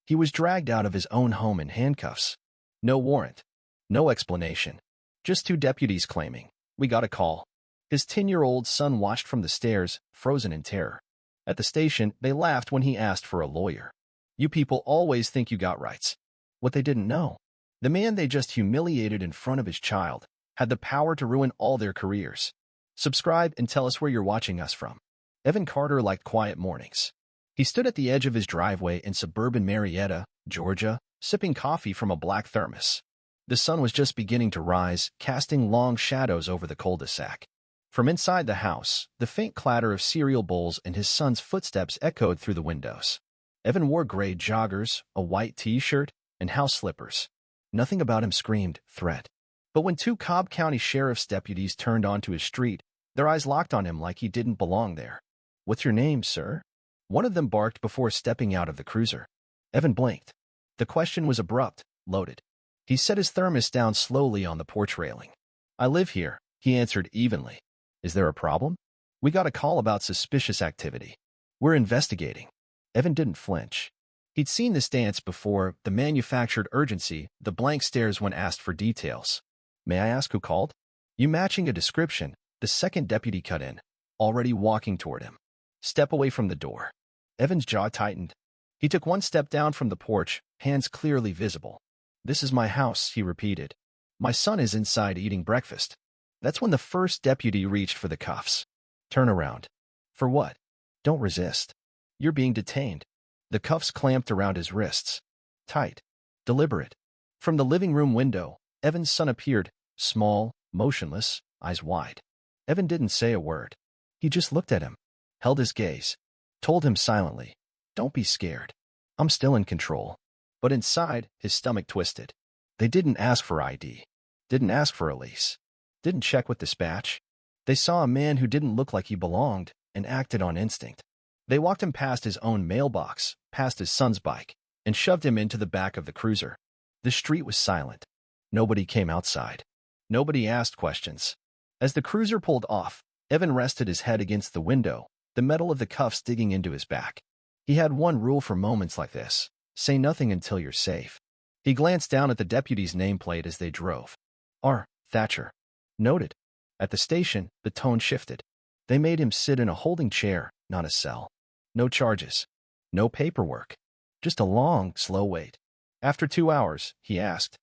He was dragged out of his own home in handcuffs. No warrant. No explanation. Just two deputies claiming, "We got a call." His 10-year-old son watched from the stairs, frozen in terror. At the station, they laughed when he asked for a lawyer. "You people always think you got rights." What they didn't know, the man they just humiliated in front of his child had the power to ruin all their careers. Subscribe and tell us where you're watching us from. Evan Carter liked quiet mornings. He stood at the edge of his driveway in suburban Marietta, Georgia, sipping coffee from a black thermos. The sun was just beginning to rise, casting long shadows over the cul-de-sac. From inside the house, the faint clatter of cereal bowls and his son's footsteps echoed through the windows. Evan wore gray joggers, a white t-shirt, and house slippers. Nothing about him screamed threat. But when two Cobb County Sheriff's deputies turned onto his street, their eyes locked on him like he didn't belong there. "What's your name, sir?" One of them barked before stepping out of the cruiser. Evan blinked. The question was abrupt, loaded. He set his thermos down slowly on the porch railing. "I live here," he answered evenly. "Is there a problem?" "We got a call about suspicious activity. We're investigating." Evan didn't flinch. He'd seen this dance before, the manufactured urgency, the blank stares when asked for details. "May I ask who called?" "You matching a description," the second deputy cut in, already walking toward him. "Step away from the door." Evan's jaw tightened. He took one step down from the porch, hands clearly visible. "This is my house," he repeated. "My son is inside eating breakfast." That's when the first deputy reached for the cuffs. "Turn around." "For what?" "Don't resist. You're being detained." The cuffs clamped around his wrists. Tight. Deliberate. From the living room window, Evan's son appeared, small, motionless, eyes wide. Evan didn't say a word. He just looked at him, held his gaze, told him silently, "Don't be scared. I'm still in control." But inside, his stomach twisted. They didn't ask for ID. Didn't ask for a lease. Didn't check with dispatch. They saw a man who didn't look like he belonged and acted on instinct. They walked him past his own mailbox, past his son's bike, and shoved him into the back of the cruiser. The street was silent. Nobody came outside. Nobody asked questions. As the cruiser pulled off, Evan rested his head against the window, the metal of the cuffs digging into his back. He had one rule for moments like this: say nothing until you're safe. He glanced down at the deputy's nameplate as they drove. R. Thatcher. Noted. At the station, the tone shifted. They made him sit in a holding chair, not a cell. No charges. No paperwork. Just a long, slow wait. After 2 hours, he asked,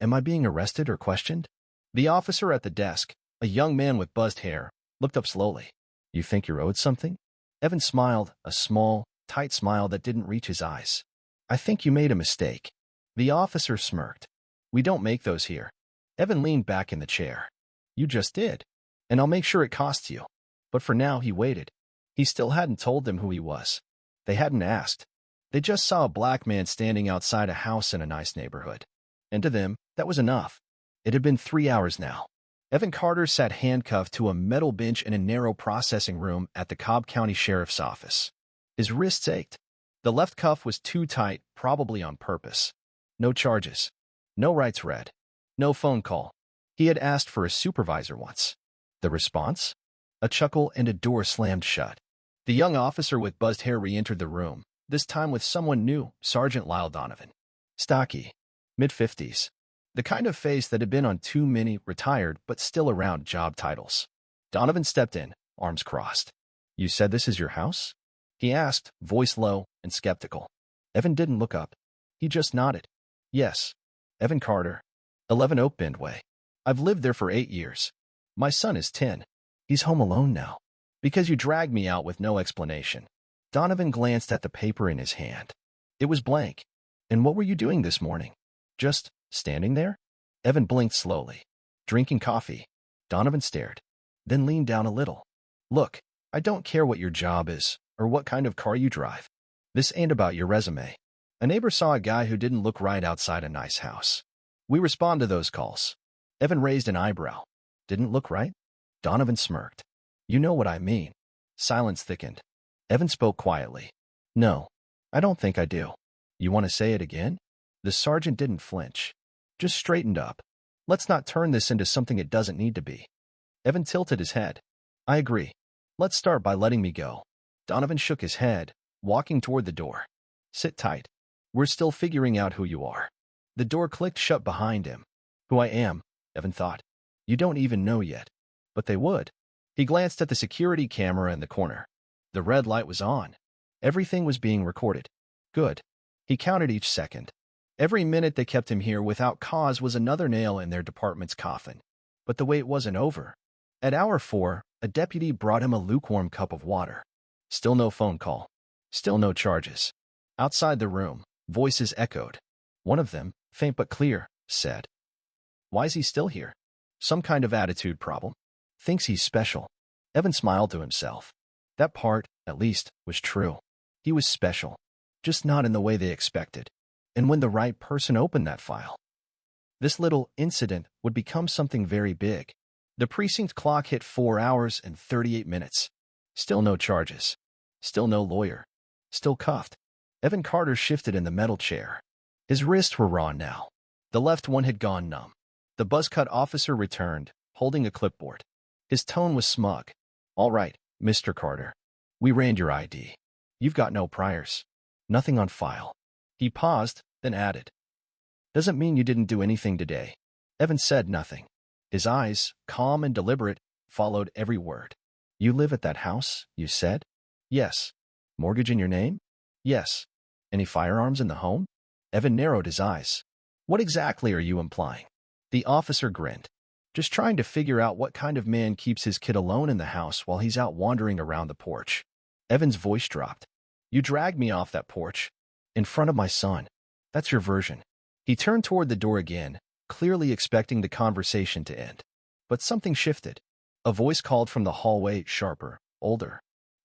"Am I being arrested or questioned?" The officer at the desk, a young man with buzzed hair, looked up slowly. "You think you're owed something?" Evan smiled, a small, tight smile that didn't reach his eyes. "I think you made a mistake." The officer smirked. "We don't make those here." Evan leaned back in the chair. "You just did. And I'll make sure it costs you." But for now, he waited. He still hadn't told them who he was. They hadn't asked. They just saw a black man standing outside a house in a nice neighborhood. And to them, that was enough. It had been 3 hours now. Evan Carter sat handcuffed to a metal bench in a narrow processing room at the Cobb County Sheriff's Office. His wrists ached. The left cuff was too tight, probably on purpose. No charges. No rights read. No phone call. He had asked for a supervisor once. The response? A chuckle and a door slammed shut. The young officer with buzzed hair re-entered the room, this time with someone new, Sergeant Lyle Donovan. Stocky. Mid-50s. The kind of face that had been on too many retired but still around job titles. Donovan stepped in, arms crossed. "You said this is your house?" he asked, voice low and skeptical. Evan didn't look up. He just nodded. "Yes. Evan Carter. 11 Oak Bend Way. I've lived there for 8 years. My son is 10. He's home alone now. Because you dragged me out with no explanation." Donovan glanced at the paper in his hand. It was blank. "And what were you doing this morning?" "Just standing there?" Evan blinked slowly. "Drinking coffee." Donovan stared, then leaned down a little. "Look, I don't care what your job is or what kind of car you drive. This ain't about your resume. A neighbor saw a guy who didn't look right outside a nice house. We respond to those calls." Evan raised an eyebrow. "Didn't look right?" Donovan smirked. "You know what I mean." Silence thickened. Evan spoke quietly. "No, I don't think I do." "You want to say it again?" The sergeant didn't flinch. Just straightened up. "Let's not turn this into something it doesn't need to be." Evan tilted his head. "I agree. Let's start by letting me go." Donovan shook his head, walking toward the door. "Sit tight." We're still figuring out who you are. The door clicked shut behind him. Who I am, Evan thought. You don't even know yet. But they would. He glanced at the security camera in the corner. The red light was on. Everything was being recorded. Good. He counted each second. Every minute they kept him here without cause was another nail in their department's coffin. But the wait wasn't over. At hour 4, a deputy brought him a lukewarm cup of water. Still no phone call. Still no charges. Outside the room, voices echoed. One of them, faint but clear, said, "Why's he still here? Some kind of attitude problem. Thinks he's special." Evan smiled to himself. That part, at least, was true. He was special, just not in the way they expected. And when the right person opened that file, this little incident would become something very big. The precinct clock hit 4 hours and 38 minutes. Still no charges. Still no lawyer. Still cuffed. Evan Carter shifted in the metal chair. His wrists were raw now. The left one had gone numb. The buzzcut officer returned, holding a clipboard. His tone was smug. "All right, Mr. Carter. We ran your ID. You've got no priors. Nothing on file." He paused, then added, "Doesn't mean you didn't do anything today." Evan said nothing. His eyes, calm and deliberate, followed every word. "You live at that house, you said?" "Yes." "Mortgage in your name?" "Yes." "Any firearms in the home?" Evan narrowed his eyes. "What exactly are you implying?" The officer grinned. "Just trying to figure out what kind of man keeps his kid alone in the house while he's out wandering around the porch." Evan's voice dropped. "You dragged me off that porch. In front of my son. That's your version." He turned toward the door again, clearly expecting the conversation to end. But something shifted. A voice called from the hallway, sharper, older.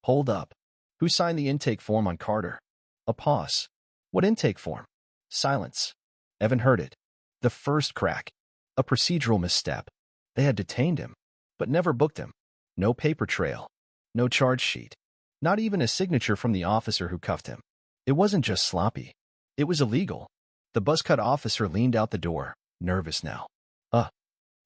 "Hold up. Who signed the intake form on Carter?" A pause. "What intake form?" Silence. Evan heard it. The first crack. A procedural misstep. They had detained him, but never booked him. No paper trail. No charge sheet. Not even a signature from the officer who cuffed him. It wasn't just sloppy. It was illegal. The buzzcut officer leaned out the door, nervous now.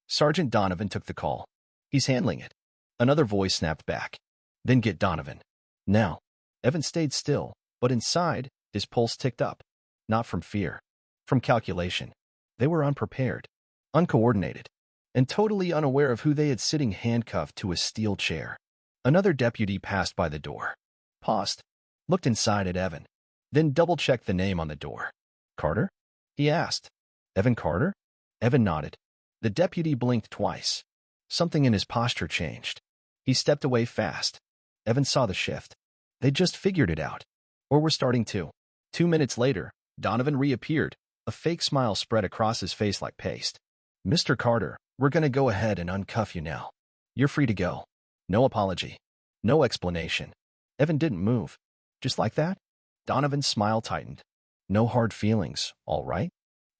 Sergeant Donovan took the call. He's handling it." Another voice snapped back. "Then get Donovan. Now." Evan stayed still, but inside, his pulse ticked up. Not from fear. From calculation. They were unprepared, uncoordinated, and totally unaware of who they had sitting handcuffed to a steel chair. Another deputy passed by the door. Paused. Looked inside at Evan. Then double-checked the name on the door. "Carter?" he asked. "Evan Carter?" Evan nodded. The deputy blinked twice. Something in his posture changed. He stepped away fast. Evan saw the shift. They'd just figured it out. Or were starting to. 2 minutes later, Donovan reappeared. A fake smile spread across his face like paste. "Mr. Carter, we're going to go ahead and uncuff you now. You're free to go. No apology. No explanation." Evan didn't move. "Just like that?" Donovan's smile tightened. "No hard feelings, all right?"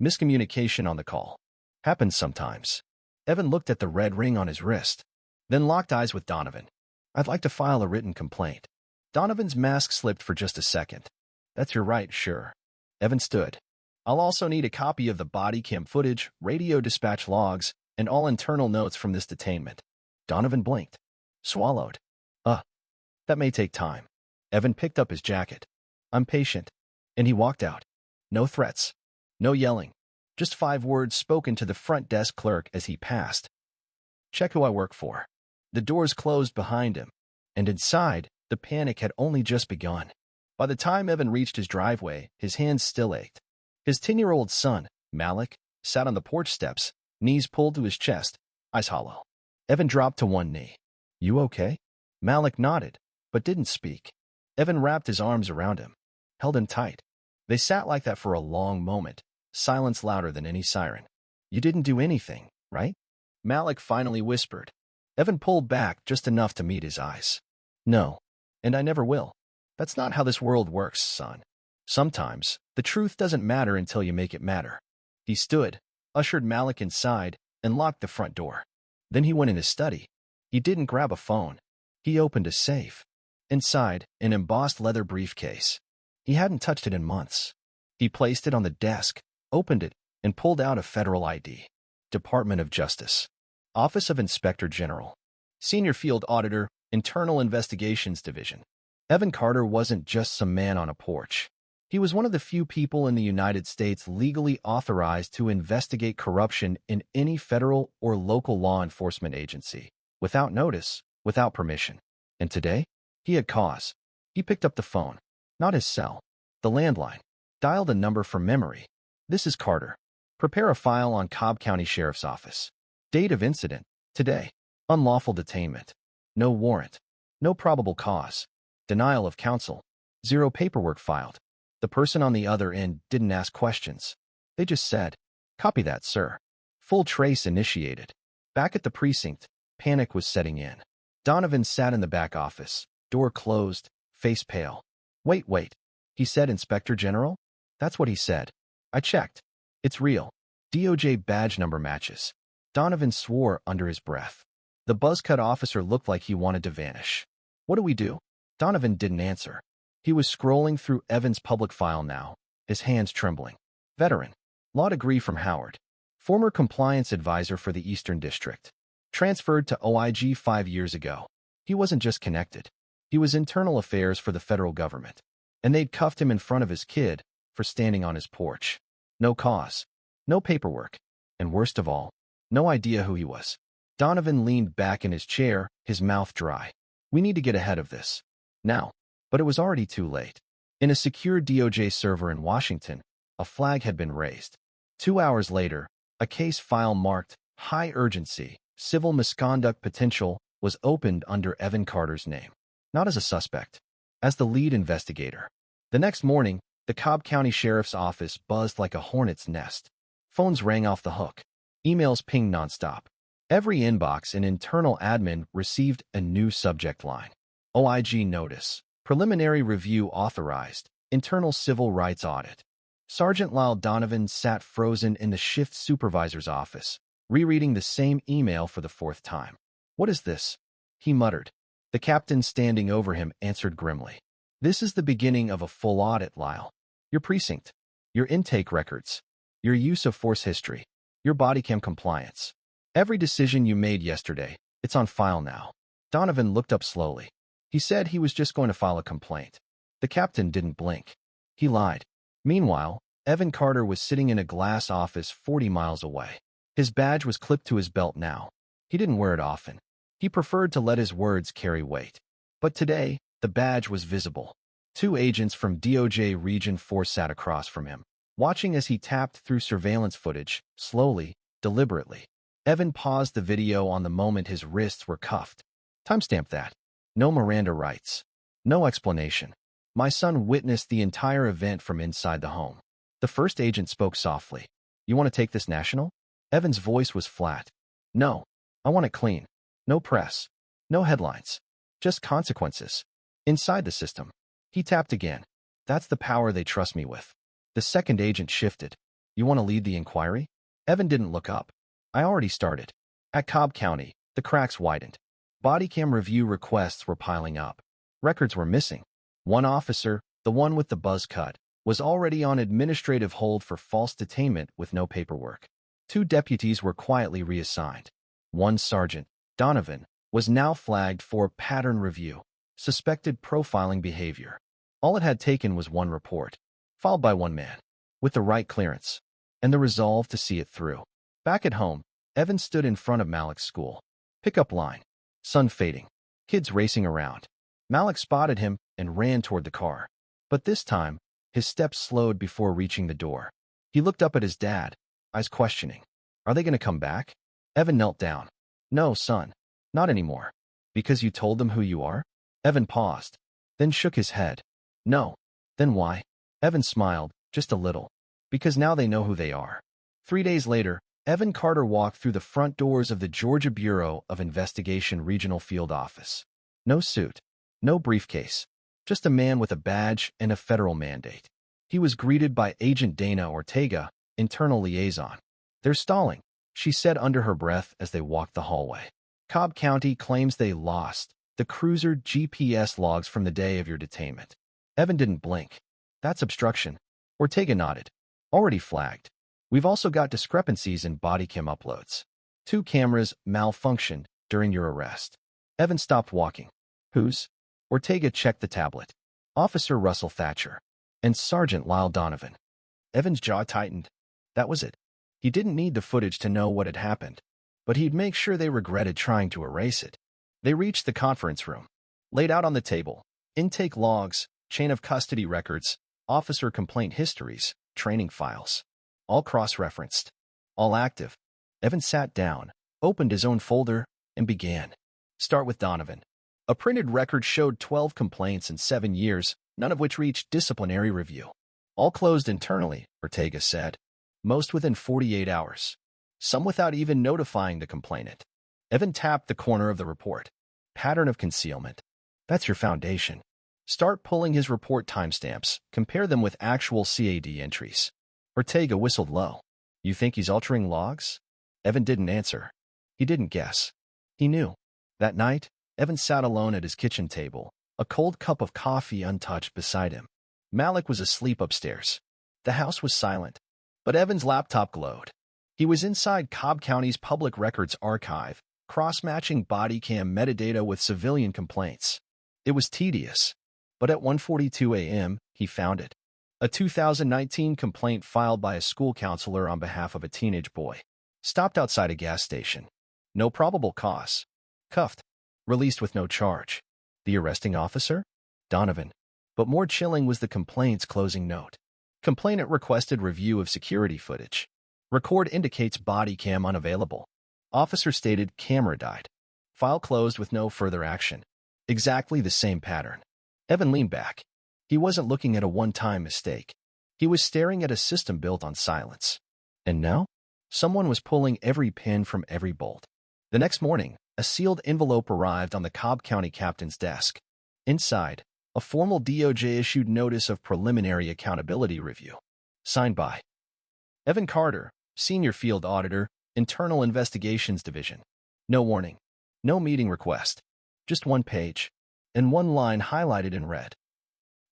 Miscommunication on the call. Happens sometimes. Evan looked at the red ring on his wrist, then locked eyes with Donovan. "I'd like to file a written complaint." Donovan's mask slipped for just a second. "That's your right, sure." Evan stood. "I'll also need a copy of the body cam footage, radio dispatch logs, and all internal notes from this detainment." Donovan blinked. Swallowed. That may take time." Evan picked up his jacket. "I'm patient." And he walked out. No threats. No yelling. Just 5 words spoken to the front desk clerk as he passed. "Check who I work for." The doors closed behind him. And inside, the panic had only just begun. By the time Evan reached his driveway, his hands still ached. His 10-year-old son, Malik, sat on the porch steps, knees pulled to his chest, eyes hollow. Evan dropped to one knee. "You okay?" Malik nodded, but didn't speak. Evan wrapped his arms around him, held him tight. They sat like that for a long moment, silence louder than any siren. "You didn't do anything, right?" Malik finally whispered. Evan pulled back just enough to meet his eyes. "No, and I never will. That's not how this world works, son. Sometimes, the truth doesn't matter until you make it matter." He stood, ushered Malik inside, and locked the front door. Then he went in his study. He didn't grab a phone. He opened a safe. Inside, an embossed leather briefcase. He hadn't touched it in months. He placed it on the desk, opened it, and pulled out a federal ID. Department of Justice. Office of Inspector General. Senior Field Auditor, Internal Investigations Division. Evan Carter wasn't just some man on a porch. He was one of the few people in the United States legally authorized to investigate corruption in any federal or local law enforcement agency, without notice, without permission. And today, he had cause. He picked up the phone, not his cell, the landline, dialed a number from memory. This is Carter. Prepare a file on Cobb County Sheriff's Office. Date of incident, today. Unlawful detainment. No warrant. No probable cause. Denial of counsel. Zero paperwork filed. The person on the other end didn't ask questions. They just said, "Copy that, sir." Full trace initiated. Back at the precinct, panic was setting in. Donovan sat in the back office, door closed, face pale. Wait. He said, "Inspector General?" That's what he said. I checked. It's real. DOJ badge number matches. Donovan swore under his breath. The buzz-cut officer looked like he wanted to vanish. What do we do? Donovan didn't answer. He was scrolling through Evan's public file now, his hands trembling. Veteran. Law degree from Howard. Former compliance advisor for the Eastern District. Transferred to OIG 5 years ago. He wasn't just connected. He was internal affairs for the federal government. And they'd cuffed him in front of his kid for standing on his porch. No cause. No paperwork. And worst of all, no idea who he was. Donovan leaned back in his chair, his mouth dry. We need to get ahead of this. Now. But it was already too late. In a secure DOJ server in Washington, a flag had been raised. 2 hours later, a case file marked high urgency, civil misconduct potential was opened under Evan Carter's name. Not as a suspect, as the lead investigator. The next morning, the Cobb County Sheriff's Office buzzed like a hornet's nest. Phones rang off the hook. Emails pinged nonstop. Every inbox in internal admin received a new subject line. OIG notice. Preliminary review authorized. Internal civil rights audit. Sergeant Lyle Donovan sat frozen in the shift supervisor's office, rereading the same email for the 4th time. What is this? He muttered. The captain standing over him answered grimly. This is the beginning of a full audit, Lyle. Your precinct. Your intake records. Your use of force history. Your body cam compliance. Every decision you made yesterday, it's on file now. Donovan looked up slowly. He said he was just going to file a complaint. The captain didn't blink. He lied. Meanwhile, Evan Carter was sitting in a glass office 40 miles away. His badge was clipped to his belt now. He didn't wear it often. He preferred to let his words carry weight. But today, the badge was visible. 2 agents from DOJ Region 4 sat across from him, watching as he tapped through surveillance footage, slowly, deliberately. Evan paused the video on the moment his wrists were cuffed. Timestamp that. No Miranda rights. No explanation. My son witnessed the entire event from inside the home. The first agent spoke softly. You want to take this national? Evan's voice was flat. No. I want it clean. No press. No headlines. Just consequences. Inside the system. He tapped again. That's the power they trust me with. The second agent shifted. You want to lead the inquiry? Evan didn't look up. I already started. At Cobb County, the cracks widened. Body cam review requests were piling up. Records were missing. One officer, the one with the buzz cut, was already on administrative hold for false detainment with no paperwork. 2 deputies were quietly reassigned. One sergeant, Donovan, was now flagged for pattern review, suspected profiling behavior. All it had taken was one report, filed by one man, with the right clearance, and the resolve to see it through. Back at home, Evan stood in front of Malik's school. Pickup line. Sun fading. Kids racing around. Malik spotted him and ran toward the car. But this time, his steps slowed before reaching the door. He looked up at his dad, eyes questioning. Are they going to come back? Evan knelt down. No, son. Not anymore. Because you told them who you are? Evan paused, then shook his head. No. Then why? Evan smiled, just a little. Because now they know who they are. 3 days later, Evan Carter walked through the front doors of the Georgia Bureau of Investigation Regional Field Office. No suit, no briefcase, just a man with a badge and a federal mandate. He was greeted by Agent Dana Ortega, internal liaison. They're stalling, she said under her breath as they walked the hallway. Cobb County claims they lost the cruiser GPS logs from the day of your detainment. Evan didn't blink. That's obstruction. Ortega nodded. Already flagged. We've also got discrepancies in body cam uploads. 2 cameras malfunctioned during your arrest. Evan stopped walking. Whose? Ortega checked the tablet. Officer Russell Thatcher. and Sergeant Lyle Donovan. Evan's jaw tightened. That was it. He didn't need the footage to know what had happened, but he'd make sure they regretted trying to erase it. They reached the conference room. Laid out on the table, intake logs, chain of custody records, officer complaint histories, training files. All cross-referenced. All active. Evan sat down, opened his own folder, and began. Start with Donovan. A printed record showed 12 complaints in 7 years, none of which reached disciplinary review. All closed internally, Ortega said. Most within 48 hours. Some without even notifying the complainant. Evan tapped the corner of the report. Pattern of concealment. That's your foundation. Start pulling his report timestamps. Compare them with actual CAD entries. Ortega whistled low. You think he's altering logs? Evan didn't answer. He didn't guess. He knew. That night, Evan sat alone at his kitchen table, a cold cup of coffee untouched beside him. Malik was asleep upstairs. The house was silent, but Evan's laptop glowed. He was inside Cobb County's Public Records Archive, cross-matching body cam metadata with civilian complaints. It was tedious, but at 1:42 a.m., he found it. A 2019 complaint filed by a school counselor on behalf of a teenage boy. Stopped outside a gas station. No probable cause. Cuffed. Released with no charge. The arresting officer? Donovan. But more chilling was the complaint's closing note. Complainant requested review of security footage. Record indicates body cam unavailable. Officer stated camera died. File closed with no further action. Exactly the same pattern. Evan leaned back. He wasn't looking at a one-time mistake. He was staring at a system built on silence. And now? Someone was pulling every pin from every bolt. The next morning, a sealed envelope arrived on the Cobb County captain's desk. Inside, a formal DOJ-issued notice of preliminary accountability review. Signed by Evan Carter, Senior Field Auditor, Internal Investigations Division. No warning. No meeting request. Just one page. And one line highlighted in red.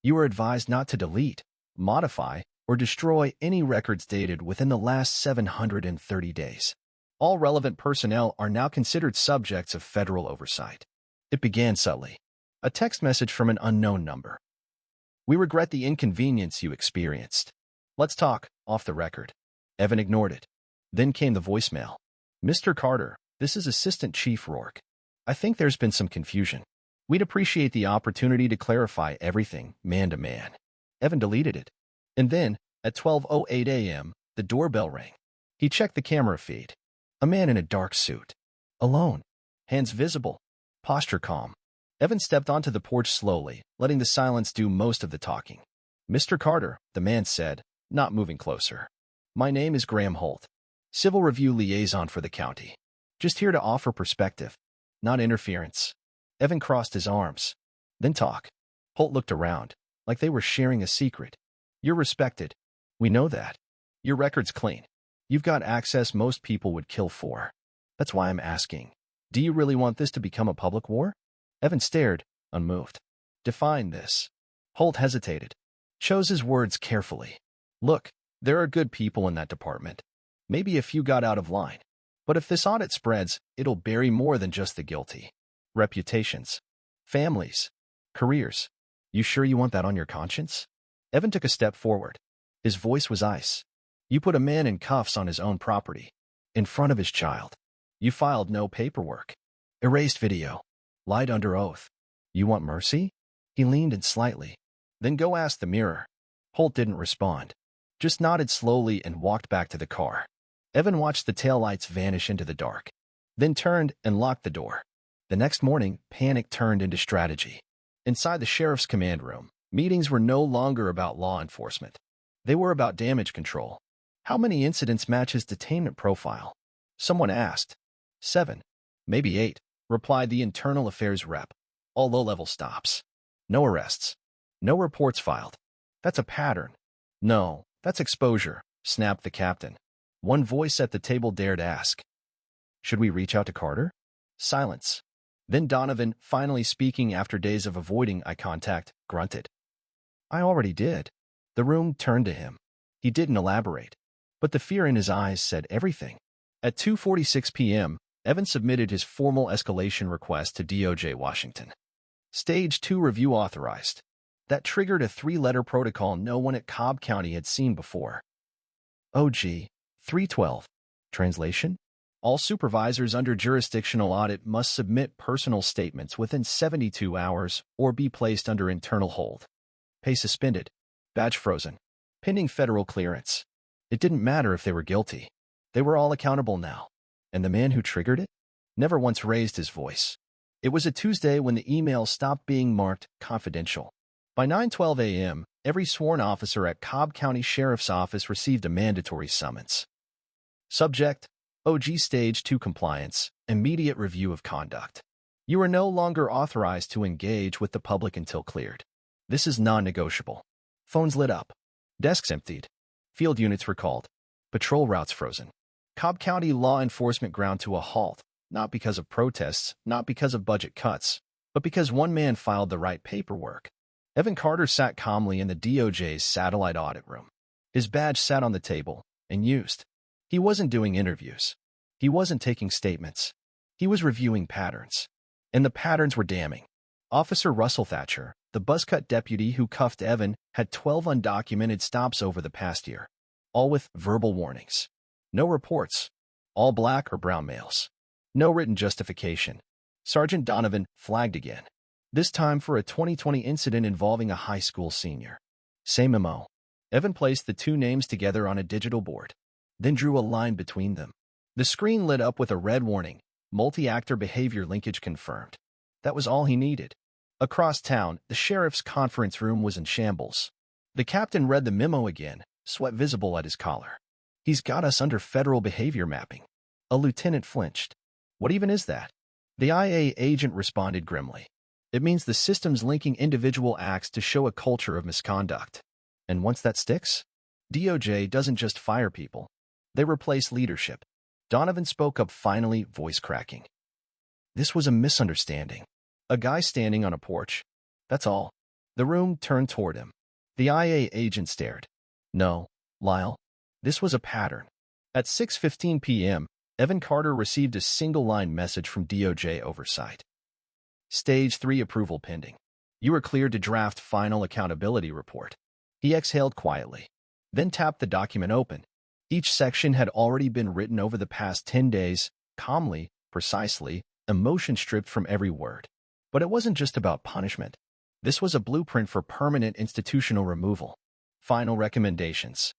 You are advised not to delete, modify, or destroy any records dated within the last 730 days. All relevant personnel are now considered subjects of federal oversight. It began subtly. A text message from an unknown number. We regret the inconvenience you experienced. Let's talk, off the record. Evan ignored it. Then came the voicemail. Mr. Carter, this is Assistant Chief Rourke. I think there's been some confusion. We'd appreciate the opportunity to clarify everything, man to man. Evan deleted it. And then, at 12:08 a.m., the doorbell rang. He checked the camera feed. A man in a dark suit. Alone. Hands visible. Posture calm. Evan stepped onto the porch slowly, letting the silence do most of the talking. Mr. Carter, the man said, not moving closer. My name is Graham Holt. Civil Review Liaison for the county. Just here to offer perspective, not interference. Evan crossed his arms. Then talk. Holt looked around, like they were sharing a secret. You're respected. We know that. Your record's clean. You've got access most people would kill for. That's why I'm asking. Do you really want this to become a public war? Evan stared, unmoved. Define this. Holt hesitated. Chose his words carefully. Look, there are good people in that department. Maybe a few got out of line. But if this audit spreads, it'll bury more than just the guilty. Reputations. Families. Careers. You sure you want that on your conscience? Evan took a step forward. His voice was ice. You put a man in cuffs on his own property. In front of his child. You filed no paperwork. Erased video. Lied under oath. You want mercy? He leaned in slightly. Then go ask the mirror. Holt didn't respond. Just nodded slowly and walked back to the car. Evan watched the taillights vanish into the dark. Then turned and locked the door. The next morning, panic turned into strategy. Inside the sheriff's command room, meetings were no longer about law enforcement. They were about damage control. How many incidents match his detainment profile? Someone asked. 7. Maybe 8, replied the internal affairs rep. All low-level stops. No arrests. No reports filed. That's a pattern. No, that's exposure, snapped the captain. One voice at the table dared ask. Should we reach out to Carter? Silence. Then Donovan, finally speaking after days of avoiding eye contact, grunted. I already did. The room turned to him. He didn't elaborate. But the fear in his eyes said everything. At 2:46 p.m., Evan submitted his formal escalation request to DOJ Washington. Stage 2 review authorized. That triggered a three-letter protocol no one at Cobb County had seen before. OG 312. Translation? All supervisors under jurisdictional audit must submit personal statements within 72 hours or be placed under internal hold. Pay suspended. Badge frozen. Pending federal clearance. It didn't matter if they were guilty. They were all accountable now. And the man who triggered it never once raised his voice. It was a Tuesday when the email stopped being marked confidential. By 9:12 a.m., every sworn officer at Cobb County Sheriff's Office received a mandatory summons. Subject: OG Stage 2 Compliance, Immediate Review of Conduct. You are no longer authorized to engage with the public until cleared. This is non-negotiable. Phones lit up. Desks emptied. Field units recalled. Patrol routes frozen. Cobb County law enforcement ground to a halt, not because of protests, not because of budget cuts, but because one man filed the right paperwork. Evan Carter sat calmly in the DOJ's satellite audit room. His badge sat on the table, and used. He wasn't doing interviews. He wasn't taking statements. He was reviewing patterns. And the patterns were damning. Officer Russell Thatcher, the buzzcut deputy who cuffed Evan, had 12 undocumented stops over the past year, all with verbal warnings. No reports. All black or brown males. No written justification. Sergeant Donovan flagged again. This time for a 2020 incident involving a high school senior. Same MO. Evan placed the two names together on a digital board, then drew a line between them. The screen lit up with a red warning, multi-actor behavior linkage confirmed. That was all he needed. Across town, the sheriff's conference room was in shambles. The captain read the memo again, sweat visible at his collar. He's got us under federal behavior mapping. A lieutenant flinched. What even is that? The IA agent responded grimly. It means the system's linking individual acts to show a culture of misconduct. And once that sticks, DOJ doesn't just fire people. They replace leadership. Donovan spoke up finally, voice cracking. This was a misunderstanding. A guy standing on a porch. That's all. The room turned toward him. The IA agent stared. No, Lyle. This was a pattern. At 6:15 p.m., Evan Carter received a single-line message from DOJ Oversight. Stage 3 approval pending. You are cleared to draft final accountability report. He exhaled quietly, then tapped the document open. Each section had already been written over the past 10 days, calmly, precisely, emotion stripped from every word. But it wasn't just about punishment. This was a blueprint for permanent institutional removal. Final recommendations.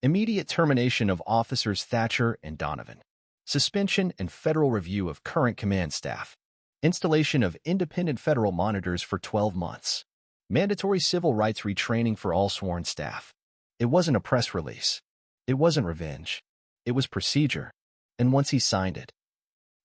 Immediate termination of officers Thatcher and Donovan. Suspension and federal review of current command staff. Installation of independent federal monitors for 12 months. Mandatory civil rights retraining for all sworn staff. It wasn't a press release. It wasn't revenge. It was procedure. And once he signed it,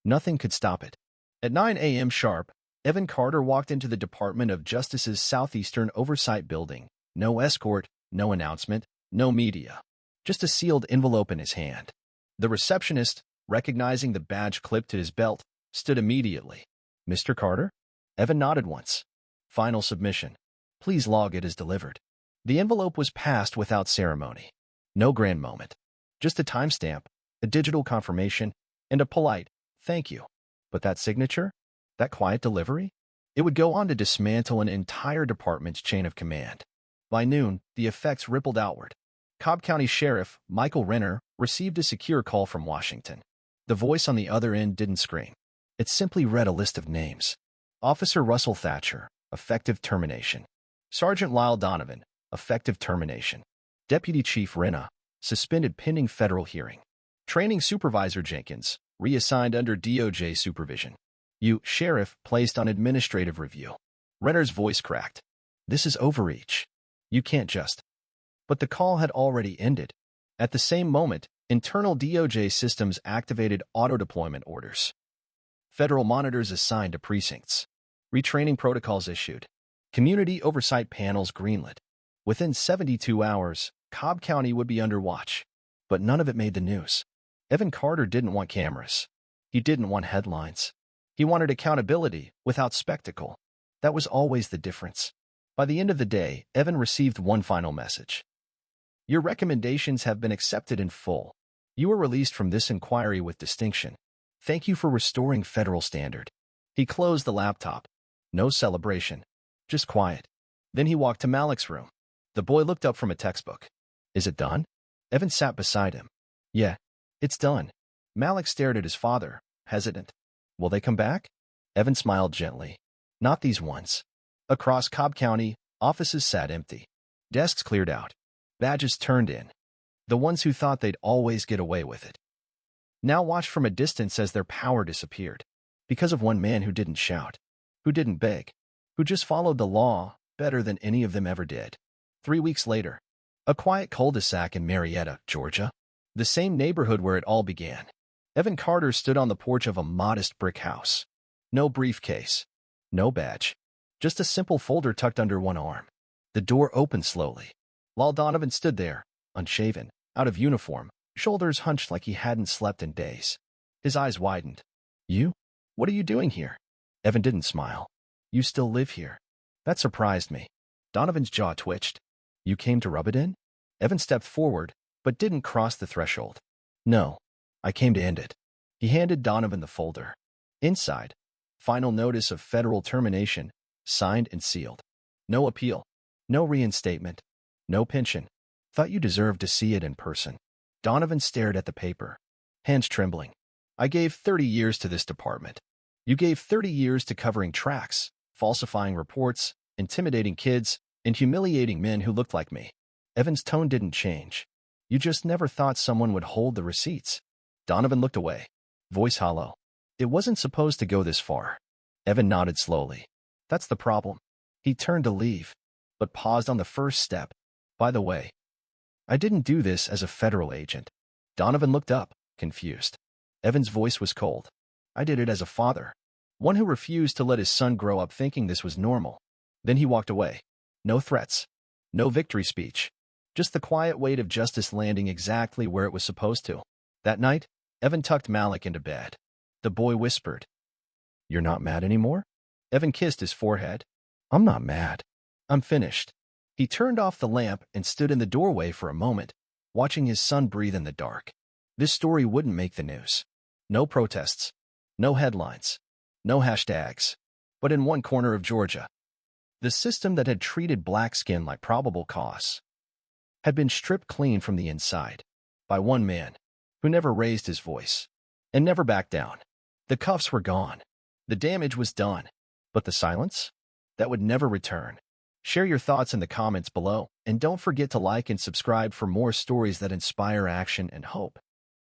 nothing could stop it. At 9 a.m. sharp, Evan Carter walked into the Department of Justice's Southeastern Oversight Building. No escort, no announcement, no media. Just a sealed envelope in his hand. The receptionist, recognizing the badge clipped to his belt, stood immediately. Mr. Carter? Evan nodded once. Final submission. Please log it as delivered. The envelope was passed without ceremony. No grand moment. Just a timestamp, a digital confirmation, and a polite, thank you. But that signature? That quiet delivery? It would go on to dismantle an entire department's chain of command. By noon, the effects rippled outward. Cobb County Sheriff Michael Renner received a secure call from Washington. The voice on the other end didn't scream. It simply read a list of names. Officer Russell Thatcher, effective termination. Sergeant Lyle Donovan, effective termination. Deputy Chief Renna, suspended pending federal hearing. Training Supervisor Jenkins, reassigned under DOJ supervision. You, Sheriff, placed on administrative review. Renner's voice cracked. This is overreach. You can't just. But the call had already ended. At the same moment, internal DOJ systems activated auto-deployment orders. Federal monitors assigned to precincts. Retraining protocols issued. Community oversight panels greenlit. Within 72 hours, Cobb County would be under watch. But none of it made the news. Evan Carter didn't want cameras. He didn't want headlines. He wanted accountability without spectacle. That was always the difference. By the end of the day, Evan received one final message. Your recommendations have been accepted in full. You were released from this inquiry with distinction. Thank you for restoring federal standard. He closed the laptop. No celebration. Just quiet. Then he walked to Malik's room. The boy looked up from a textbook. Is it done? Evan sat beside him. Yeah, it's done. Malik stared at his father, hesitant. Will they come back? Evan smiled gently. Not these ones. Across Cobb County, offices sat empty. Desks cleared out. Badges turned in. The ones who thought they'd always get away with it now watched from a distance as their power disappeared. Because of one man who didn't shout, who didn't beg, who just followed the law better than any of them ever did. 3 weeks later, a quiet cul-de-sac in Marietta, Georgia, the same neighborhood where it all began. Evan Carter stood on the porch of a modest brick house. No briefcase, no badge, just a simple folder tucked under one arm. The door opened slowly. While Donovan stood there, unshaven, out of uniform, shoulders hunched like he hadn't slept in days. His eyes widened. You? What are you doing here? Evan didn't smile. You still live here. That surprised me. Donovan's jaw twitched. You came to rub it in? Evan stepped forward, but didn't cross the threshold. No, I came to end it. He handed Donovan the folder. Inside, final notice of federal termination, signed and sealed. No appeal, no reinstatement, no pension. Thought you deserved to see it in person. Donovan stared at the paper, hands trembling. I gave 30 years to this department. You gave 30 years to covering tracks, falsifying reports, intimidating kids, and humiliating men who looked like me. Evan's tone didn't change. You just never thought someone would hold the receipts. Donovan looked away, voice hollow. It wasn't supposed to go this far. Evan nodded slowly. That's the problem. He turned to leave, but paused on the first step. By the way, I didn't do this as a federal agent. Donovan looked up, confused. Evan's voice was cold. I did it as a father, one who refused to let his son grow up thinking this was normal. Then he walked away. No threats, no victory speech, just the quiet weight of justice landing exactly where it was supposed to. That night, Evan tucked Malik into bed. The boy whispered, You're not mad anymore? Evan kissed his forehead. I'm not mad. I'm finished. He turned off the lamp and stood in the doorway for a moment, watching his son breathe in the dark. This story wouldn't make the news. No protests, no headlines, no hashtags. But in one corner of Georgia, the system that had treated black skin like probable cause had been stripped clean from the inside by one man who never raised his voice and never backed down. The cuffs were gone. The damage was done. But the silence? That would never return. Share your thoughts in the comments below, and don't forget to like and subscribe for more stories that inspire action and hope.